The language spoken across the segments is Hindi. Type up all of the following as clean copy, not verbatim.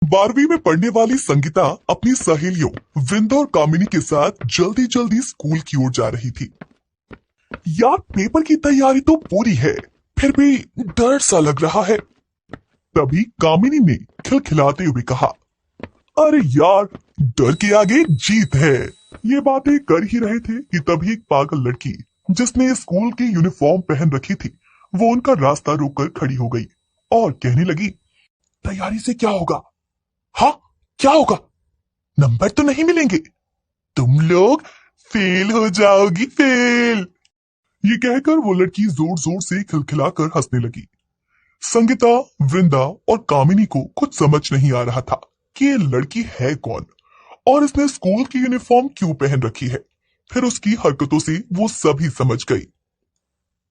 12वीं में पढ़ने वाली संगीता अपनी सहेलियों वृंदा और कामिनी के साथ जल्दी जल्दी स्कूल की ओर जा रही थी। यार, पेपर की तैयारी तो पूरी है, फिर भी डर सा लग रहा है। तभी कामिनी ने खिलखिलाते हुए कहा, अरे यार, डर के आगे जीत है। ये बातें कर ही रहे थे कि तभी एक पागल लड़की जिसने स्कूल की यूनिफॉर्म पहन रखी थी, वो उनका रास्ता रोककर खड़ी हो गई और कहने लगी, तैयारी से क्या होगा? हाँ, क्या होगा? नंबर तो नहीं मिलेंगे, तुम लोग फेल हो जाओगी, फेल। ये कहकर वो लड़की जोर जोर से खिलखिलाकर हंसने लगी। संगीता, वृंदा और कामिनी को कुछ समझ नहीं आ रहा था कि ये लड़की है कौन और इसने स्कूल की यूनिफॉर्म क्यों पहन रखी है। फिर उसकी हरकतों से वो सभी समझ गई।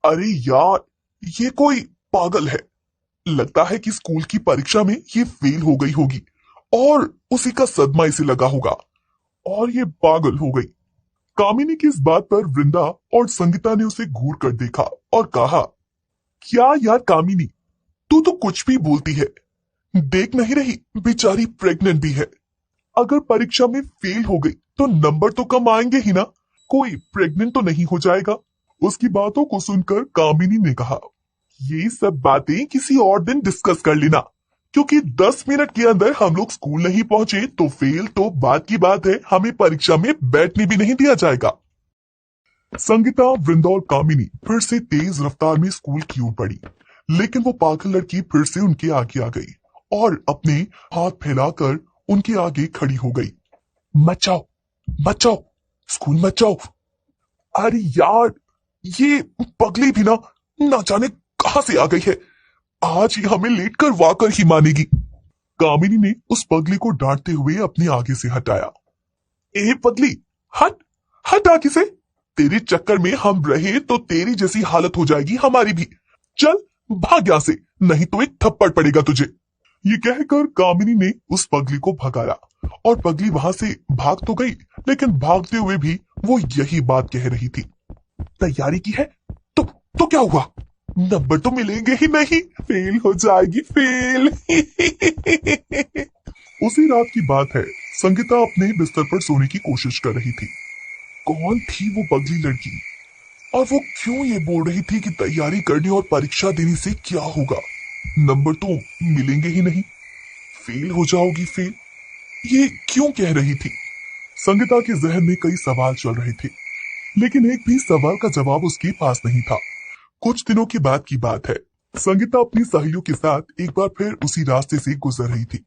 अरे यार, ये कोई पागल है। लगता है कि स्कूल की परीक्षा में ये फेल हो गई होगी और उसी का सदमा इसे लगा होगा और ये पागल हो गई। कामिनी की इस बात पर वृंदा और संगीता ने उसे घूर कर देखा और कहा, क्या यार कामिनी, तू तो कुछ भी बोलती है। देख नहीं रही, बेचारी प्रेग्नेंट भी है। अगर परीक्षा में फेल हो गई तो नंबर तो कम आएंगे ही ना, कोई प्रेग्नेंट तो नहीं हो जाएगा। उसकी बातों को सुनकर कामिनी ने कहा, ये सब बातें किसी और दिन डिस्कस कर लेना, क्योंकि 10 मिनट के अंदर हम लोग स्कूल नहीं पहुंचे तो फेल तो बात की बात है, हमें परीक्षा में बैठने भी नहीं दिया जाएगा। संगीता, वृंदा और कामिनी फिर से तेज रफ्तार में स्कूल की ओर बढ़ी, लेकिन वो पागल लड़की फिर से उनके आगे आ गई और अपने हाथ फैलाकर उनके आगे खड़ी हो गई। मत जाओ, मत जाओ, स्कूल मत जाओ। अरे यार, ये पगली भी ना जाने कहां से आ गई है, आज ही हमें लेट कर वाकर ही मानेगी। कामिनी ने उस पगली को डांटते हुए अपने आगे से हटाया। ए पगली, हट हट आगे से, तेरे चक्कर में हम रहे तो तेरी जैसी हालत हो जाएगी हमारी भी। चल भाग यहां से, नहीं तो एक थप्पड़ पड़ेगा तुझे। ये कहकर कामिनी ने उस पगली को भगाया और पगली वहां से भाग तो गई, लेकिन भागते हुए भी वो यही बात कह रही थी, तैयारी की है तो क्या हुआ, नंबर तो मिलेंगे ही नहीं, फेल हो जाएगी, फेल। उसी रात की बात है, संगीता अपने बिस्तर पर सोने की कोशिश कर रही थी। कौन थी वो पगली लड़की और वो क्यों ये बोल रही थी कि तैयारी करने और परीक्षा देने से क्या होगा, नंबर तो मिलेंगे ही नहीं, फेल हो जाओगी, फेल। ये क्यों कह रही थी? संगीता के जहन में कई सवाल चल रहे थे, लेकिन एक भी सवाल का जवाब उसके पास नहीं था। कुछ दिनों के बाद की बात है, संगीता अपनी सहेलियों के साथ एक बार फिर उसी रास्ते से गुजर रही थी,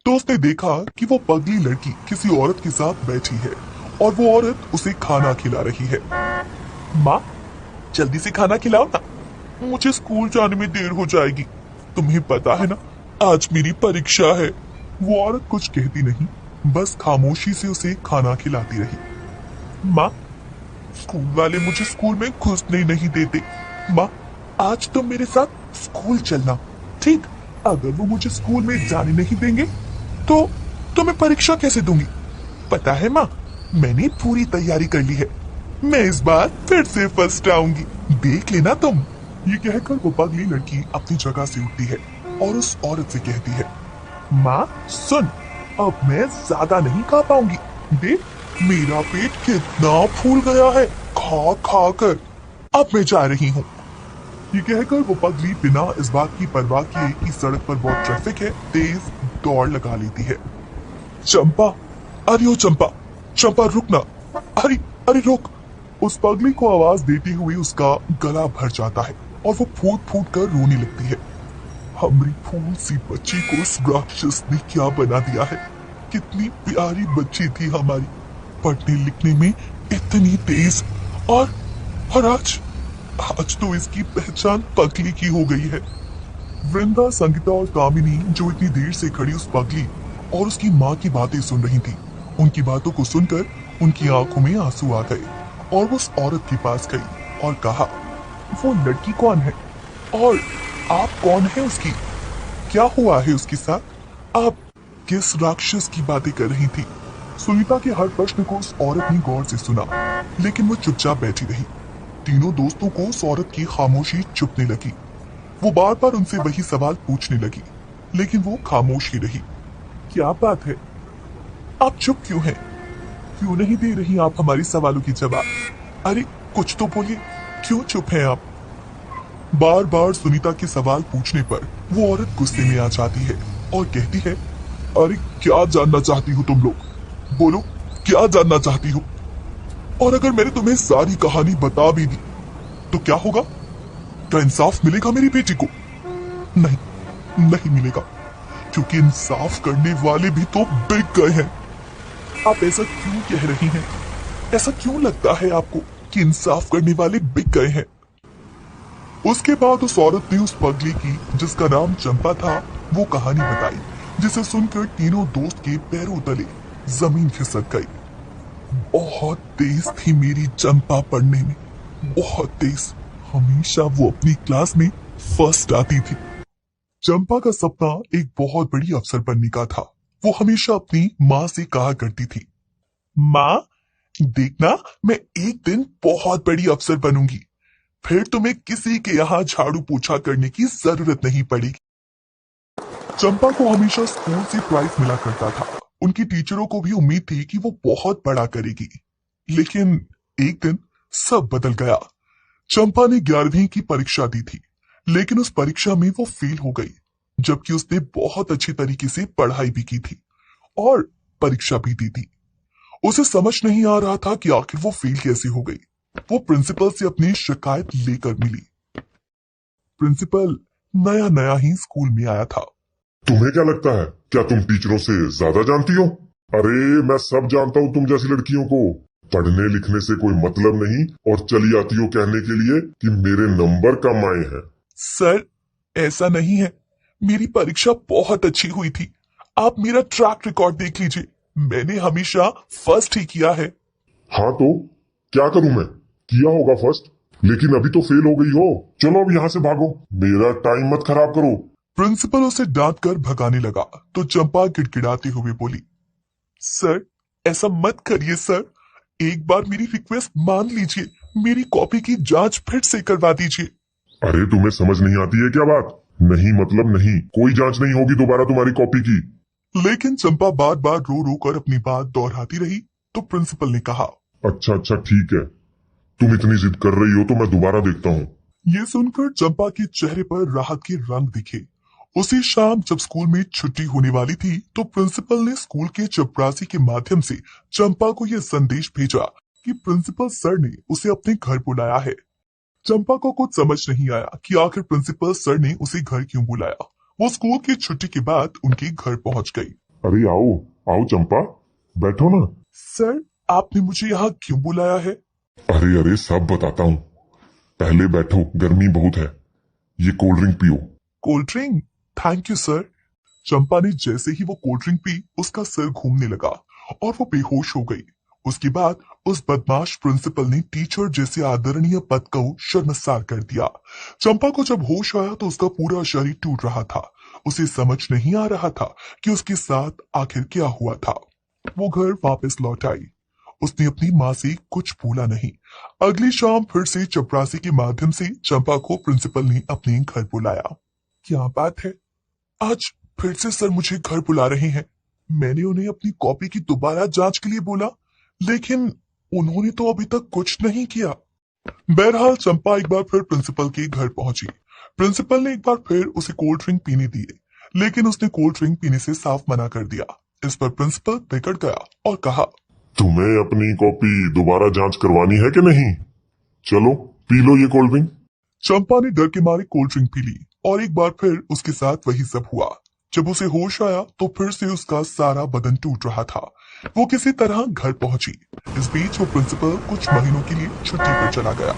तो उसने देखा कि वो पगली लड़की किसी औरत के साथ बैठी है और वो औरत उसे खाना खिला रही है। माँ, जल्दी से खाना खिलाओ ना, मुझे स्कूल जाने में देर हो जाएगी, तुम्हें पता है ना आज मेरी परीक्षा है। वो औरत कुछ कहती नहीं, बस खामोशी से उसे खाना खिलाती रही। माँ, स्कूल वाले मुझे स्कूल में घुसने नहीं देते। माँ, आज तुम मेरे साथ स्कूल चलना, ठीक? अगर वो मुझे स्कूल में जाने नहीं देंगे तो मैं परीक्षा कैसे दूंगी? पता है माँ, मैंने पूरी तैयारी कर ली है, मैं इस बार फिर से फर्स्ट आऊंगी, देख लेना तुम। ये कहकर वो पगली लड़की अपनी जगह से उठती है और उस औरत से कहती है, माँ सुन, अब मैं ज्यादा नहीं खा पाऊंगी, देख मेरा पेट कितना फूल गया है खा खा कर, अब मैं जा रही हूँ। ये कहकर वो पगली बिना इस बात की परवाह किए कि सड़क पर बहुत ट्रैफिक है, तेज दौड़ लगा लेती है। चंपा, अरे ओ चंपा, चंपा रुक ना, अरे अरे रुक। उस पगली को आवाज देती हुई उसका गला भर जाता है और वो फूट फूट कर रोने लगती है। हमारी फूल सी बच्ची को उस राक्षस ने क्या बना दिया है, कितनी प्यारी बच्ची थी हमारी, पढ़ने लिखने में इतनी तेज, और आज तो इसकी पहचान पगली की हो गई है। वृंदा, संगीता और कामिनी जो इतनी देर से खड़ी उस पगली और उसकी माँ की बातें सुन रही थी, उनकी बातों को सुनकर उनकी आंखों में आंसू आ गए और वो उस औरत के पास गई और कहा, वो लड़की कौन है और आप कौन है उसकी, क्या हुआ है उसके साथ, आप किस राक्षस की बातें कर रही थी? सुनीता के हर प्रश्न को उस औरत ने गौर से सुना, लेकिन वो चुपचाप बैठी रही। तीनों दोस्तों को उस औरत की खामोशी चुभने लगी। वो बार बार उनसे वही सवाल पूछने लगी, लेकिन वो खामोश ही रही। क्या बात है, आप चुप क्यों हैं? क्यों नहीं दे रही आप हमारी सवालों की जवाब? अरे कुछ तो बोलिए, क्यों चुप हैं आप? बार बार सुनीता के सवाल पूछने पर वो औरत गुस्से में आ जाती है और कहती है, अरे क्या जानना चाहती हो तुम लोग? बोलो, क्या जानना चाहती हो? और अगर मैंने तुम्हें सारी कहानी बता भी दी तो क्या होगा? क्या इंसाफ मिलेगा मेरी बेटी को? नहीं, नहीं मिलेगा, क्योंकि इंसाफ करने वाले भी तो बिक गए हैं। आप ऐसा क्यों कह रही हैं? ऐसा क्यों लगता है आपको कि इंसाफ करने वाले बिक गए हैं? उसके बाद उस औरत ने उस पगली की, जिसका नाम चंपा था, वो कहानी बताई, जिसे सुनकर तीनों दोस्त के पैरों तले जमीन खिसक गई। बहुत तेज थी मेरी चंपा पढ़ने में, बहुत तेज। हमेशा वो अपनी क्लास में फर्स्ट आती थी। चंपा का सपना एक बहुत बड़ी अफसर बनने का था। वो हमेशा अपनी माँ से कहा करती थी, माँ देखना, मैं एक दिन बहुत बड़ी अफसर बनूंगी, फिर तुम्हें किसी के यहाँ झाड़ू पोछा करने की जरूरत नहीं पड़ेगी। चंपा को हमेशा स्कूल से प्राइज मिला करता था। उनकी टीचरों को भी उम्मीद थी कि वो बहुत बड़ा करेगी। लेकिन एक दिन सब बदल गया। चंपा ने 11वीं की परीक्षा दी थी, लेकिन उस परीक्षा में वो फेल हो गई, जबकि उसने बहुत अच्छी तरीके से पढ़ाई भी की थी और परीक्षा भी दी थी। उसे समझ नहीं आ रहा था कि आखिर वो फेल कैसे हो गई। वो प्रिंसिपल से अपनी शिकायत लेकर मिली। प्रिंसिपल नया नया ही स्कूल में आया था। तुम्हें क्या लगता है, क्या तुम टीचरों से ज्यादा जानती हो? अरे मैं सब जानता हूँ तुम जैसी लड़कियों को। पढ़ने लिखने से कोई मतलब नहीं और चली आती हो कहने के लिए कि मेरे नंबर कम आए हैं। सर ऐसा नहीं है, मेरी परीक्षा बहुत अच्छी हुई थी। आप मेरा ट्रैक रिकॉर्ड देख लीजिए, मैंने हमेशा फर्स्ट ही किया है। हाँ तो क्या करूं मैं? किया होगा फर्स्ट, लेकिन अभी तो फेल हो गई हो। चलो अब यहाँ से भागो, मेरा टाइम मत खराब करो। प्रिंसिपल उसे डांट कर भगाने लगा तो चंपा गिड़गिड़ाते हुए बोली, सर ऐसा मत करिए सर, एक बार मेरी रिक्वेस्ट मान लीजिए, मेरी कॉपी की जांच फिर से करवा दीजिए। अरे तुम्हें समझ नहीं आती है क्या बात? नहीं मतलब नहीं, कोई जांच नहीं होगी दोबारा तुम्हारी कॉपी की। लेकिन चंपा बार बार रो रो कर अपनी बात दोहराती रही तो प्रिंसिपल ने कहा, अच्छा अच्छा ठीक है, तुम इतनी जिद कर रही हो तो मैं दोबारा देखता हूँ। ये सुनकर चंपा के चेहरे पर राहत के रंग दिखे। उसी शाम जब स्कूल में छुट्टी होने वाली थी तो प्रिंसिपल ने स्कूल के चपरासी के माध्यम से चंपा को यह संदेश भेजा कि प्रिंसिपल सर ने उसे अपने घर बुलाया है। चंपा को कुछ समझ नहीं आया कि आखिर प्रिंसिपल सर ने उसे घर क्यों बुलाया। वो स्कूल की छुट्टी के बाद उनके घर पहुंच गई। अरे आओ आओ चंपा, बैठो ना। सर आपने मुझे यहाँ क्यों बुलाया है? अरे अरे सब बताता हूँ, पहले बैठो, गर्मी बहुत है, ये कोल्ड ड्रिंक पियो। Cold drink? Thank you sir. Champa ने जैसे ही वो कोल्ड ड्रिंक पी उसका सिर घूमने लगा और वो बेहोश हो गई। उसके बाद उस बदमाश प्रिंसिपल ने टीचर जैसे आदरणीय पद को शर्मसार कर दिया। चंपा को जब होश आया तो उसका पूरा शरीर टूट रहा था। उसे समझ नहीं आ रहा था कि उसके साथ आखिर क्या हुआ था। वो घर वापस लौट आई। उसने अपनी माँ से कुछ भूला नहीं। अगली शाम फिर से चपरासी के माध्यम से चंपा को प्रिंसिपल ने अपने घर बुलाया। क्या बात है, आज फिर से सर मुझे घर बुला रहे हैं। मैंने उन्हें अपनी कॉपी की दोबारा जांच के लिए बोला, लेकिन उन्होंने तो अभी तक कुछ नहीं किया। बहरहाल चंपा एक बार फिर प्रिंसिपल के घर पहुंची। प्रिंसिपल ने एक बार फिर उसे कोल्ड ड्रिंक पीने दिए, लेकिन उसने कोल्ड ड्रिंक पीने से साफ मना कर दिया। इस पर प्रिंसिपल बिगड़ गया और कहा, तुम्हें अपनी कॉपी दोबारा जांच करवानी है कि नहीं? चलो पी लो ये कोल्ड ड्रिंक। चंपा ने डर के मारे कोल्ड ड्रिंक पी ली और एक बार फिर उसके साथ वही सब हुआ। जब उसे होश आया तो फिर से उसका सारा बदन टूट रहा था। वो किसी तरह घर पहुंची। इस बीच वो प्रिंसिपल कुछ महीनों के लिए छुट्टी पर चला गया।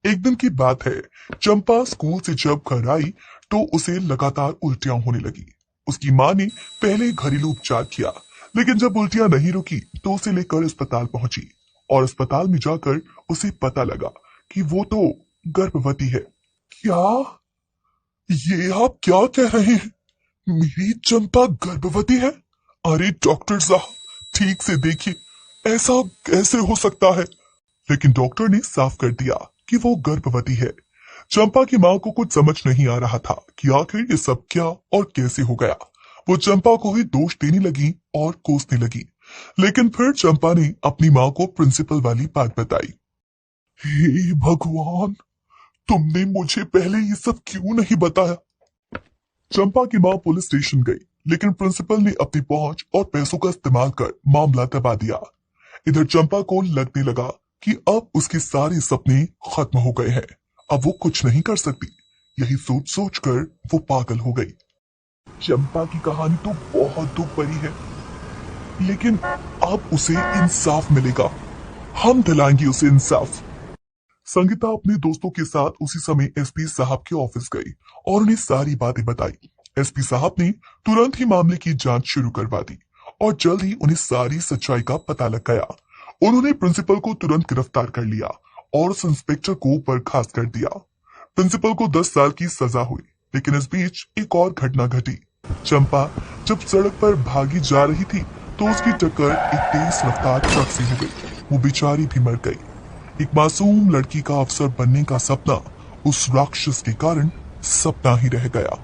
एक दिन की बात है, चंपा स्कूल से जब घर आई तो उसे लगातार उल्टियां होने लगी। उसकी माँ ने पहले घरेलू उपचार किया, लेकिन जब उल्टियां नहीं रुकी तो उसे लेकर अस्पताल पहुंची और अस्पताल में जाकर उसे पता लगा कि वो तो गर्भवती है। क्या? ये आप क्या कह रहे हैं? मेरी चंपा गर्भवती है? अरे डॉक्टर साहब ठीक से देखिए, ऐसा कैसे हो सकता है? लेकिन डॉक्टर ने साफ कर दिया कि वो गर्भवती है। चंपा की मां को कुछ समझ नहीं आ रहा था कि आखिर ये सब क्या और कैसे हो गया। वो चंपा को ही दोष देने लगी और कोसने लगी। लेकिन फिर चंपा ने अपनी माँ को प्रिंसिपल वाली बात बताई। हे भगवान, तुमने मुझे पहले ये सब क्यों नहीं बताया। चंपा की माँ पुलिस स्टेशन गई, लेकिन प्रिंसिपल ने अपनी पहुंच और पैसों का इस्तेमाल कर मामला दबा दिया। इधर चंपा को लगने लगा कि अब उसके सारे सपने खत्म हो गए हैं, अब वो कुछ नहीं कर सकती। यही सोच सोच कर वो पागल हो गई। चंपा की कहानी तो बहुत दुख भरी है, लेकिन अब उसे इंसाफ मिलेगा। हम दिलाएंगे उसे इंसाफ। संगीता अपने दोस्तों के साथ उसी समय एसपी साहब के ऑफिस गई और उन्हें सारी बातें बताई। एसपी साहब ने तुरंत ही मामले की जांच शुरू करवा दी और जल्द ही उन्हें सारी सच्चाई का पता लग गया। उन्होंने प्रिंसिपल को तुरंत गिरफ्तार कर लिया और उस इंस्पेक्टर को बर्खास्त कर दिया। प्रिंसिपल को 10 साल की सजा हुई, लेकिन इस बीच एक और घटना घटी। चंपा जब सड़क पर भागी जा रही थी तो उसकी टक्कर एक तेज रफ्तार ट्रक से हो गई। वो बेचारी भी मर गई। एक मासूम लड़की का अफसर बनने का सपना उस राक्षस के कारण सपना ही रह गया।